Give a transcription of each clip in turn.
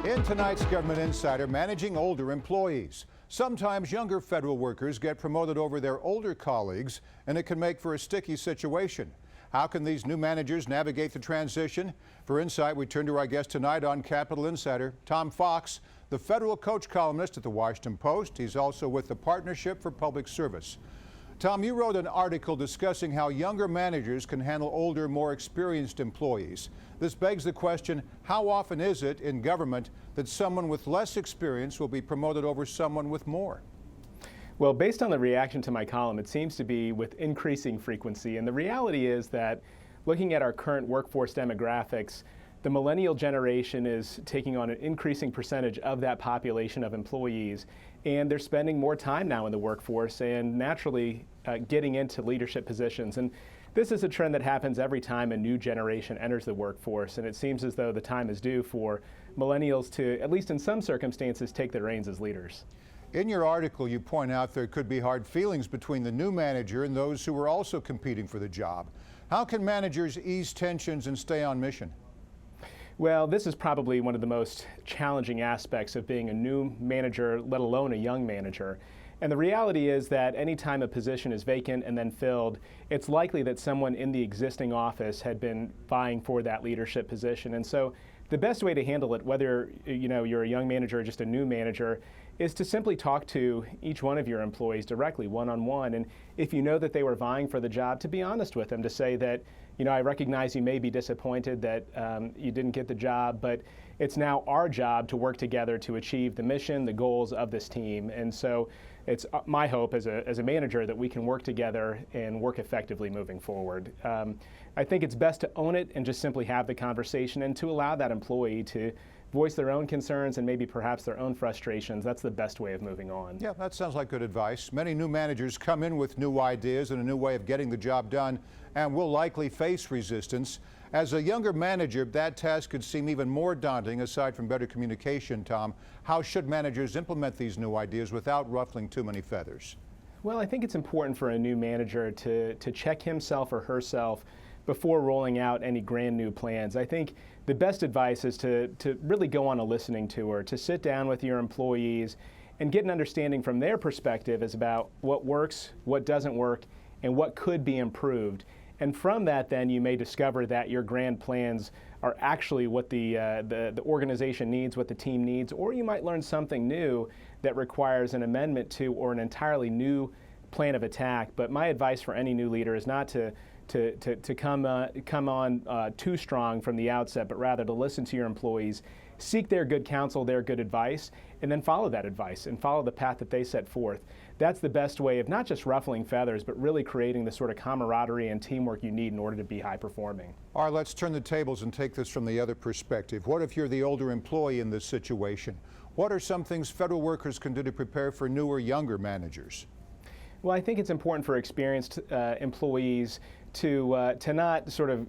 In tonight's Government Insider, managing older employees. Sometimes younger federal workers get promoted over their older colleagues, and it can make for a sticky situation. How can these new managers navigate the transition? For insight, we turn to our guest tonight on Capitol Insider, Tom Fox, the federal coach columnist at the Washington Post. He's also with the Partnership for Public Service. Tom, you wrote an article discussing how younger managers can handle older, more experienced employees. This begs the question, how often is it in government that someone with less experience will be promoted over someone with more? Well, based on the reaction to my column, it seems to be with increasing frequency. And the reality is that looking at our current workforce demographics, the millennial generation is taking on an increasing percentage of that population of employees, and they're spending more time now in the workforce and naturally getting into leadership positions. And this is a trend that happens every time a new generation enters the workforce, and it seems as though the time is due for millennials to, at least in some circumstances, take the reins as leaders. In your article, you point out there could be hard feelings between the new manager and those who are also competing for the job. How can managers ease tensions and stay on mission? Well, this is probably one of the most challenging aspects of being a new manager, let alone a young manager. And the reality is that anytime a position is vacant and then filled, it's likely that someone in the existing office had been vying for that leadership position. And so the best way to handle it, whether you're a young manager or just a new manager, is to simply talk to each one of your employees directly, one-on-one. And if you know that they were vying for the job, to be honest with them, to say that, I recognize you may be disappointed that you didn't get the job, but it's now our job to work together to achieve the mission, the goals of this team. And so it's my hope as a manager that we can work together and work effectively moving forward. I think it's best to own it and just simply have the conversation and to allow that employee to voice their own concerns and maybe perhaps their own frustrations. That's the best way of moving on. Yeah, that sounds like good advice. Many new managers come in with new ideas and a new way of getting the job done and will likely face resistance. As a younger manager, that task could seem even more daunting aside from better communication, Tom. How should managers implement these new ideas without ruffling too many feathers? Well, I think it's important for a new manager to check himself or herself before rolling out any grand new plans. I think the best advice is to really go on a listening tour, to sit down with your employees and get an understanding from their perspective as about what works, what doesn't work, and what could be improved. And from that, then, you may discover that your grand plans are actually what the organization needs, what the team needs, or you might learn something new that requires an amendment to or an entirely new plan of attack. But my advice for any new leader is not to come on too strong from the outset, but rather to listen to your employees, seek their good counsel, their good advice, and then follow that advice and follow the path that they set forth. That's the best way of not just ruffling feathers, but really creating the sort of camaraderie and teamwork you need in order to be high performing. All right, let's turn the tables and take this from the other perspective. What if you're the older employee in this situation? What are some things federal workers can do to prepare for newer, younger managers? Well, I think it's important for experienced employees to not sort of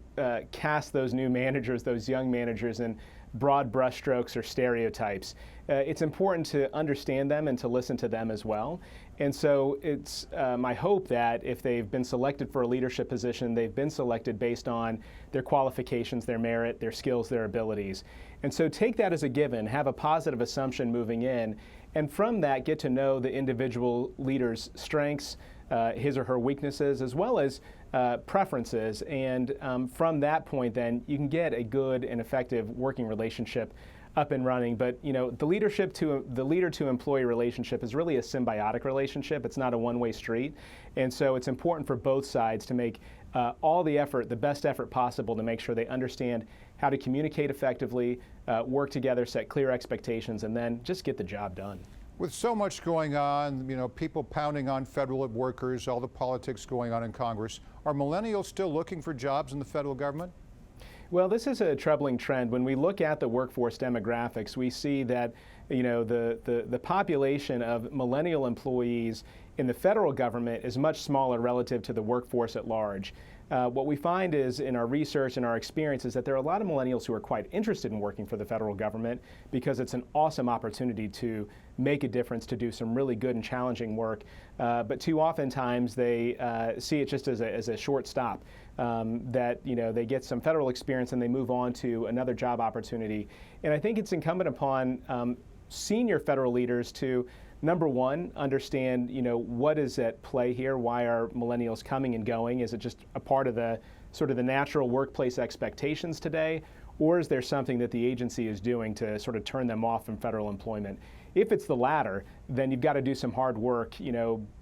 cast those new managers, those young managers, in broad brushstrokes or stereotypes. It's important to understand them and to listen to them as well. And so it's my hope that if they've been selected for a leadership position, they've been selected based on their qualifications, their merit, their skills, their abilities. And so take that as a given, have a positive assumption moving in, and from that get to know the individual leader's strengths, his or her weaknesses, as well as preferences. And from that point, then, you can get a good and effective working relationship up and running. But the leader to employee relationship is really a symbiotic relationship. It's not a one-way street. And so it's important for both sides to make all the effort, the best effort possible, to make sure they understand how to communicate effectively, work together, set clear expectations, and then just get the job done. With so much going on, people pounding on federal workers, all the politics going on in Congress, are millennials still looking for jobs in the federal government? Well, this is a troubling trend. When we look at the workforce demographics, we see that the population of millennial employees in the federal government is much smaller relative to the workforce at large. what we find is in our research and our experience is that there are a lot of millennials who are quite interested in working for the federal government because it's an awesome opportunity to make a difference, to do some really good and challenging work. But too often times they see it just as a short stop, that they get some federal experience and they move on to another job opportunity. And I think it's incumbent upon senior federal leaders to, number one, understand, what is at play here? Why are millennials coming and going? Is it just a part of the sort of the natural workplace expectations today? Or is there something that the agency is doing to sort of turn them off from federal employment? If it's the latter, then you've got to do some hard work,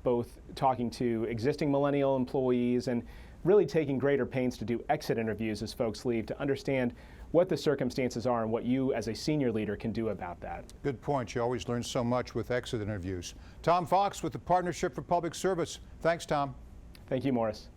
both talking to existing millennial employees and really taking greater pains to do exit interviews as folks leave to understand what the circumstances are and what you as a senior leader can do about that. Good point. You always learn so much with exit interviews. Tom Fox with the Partnership for Public Service. Thanks, Tom. Thank you, Morris.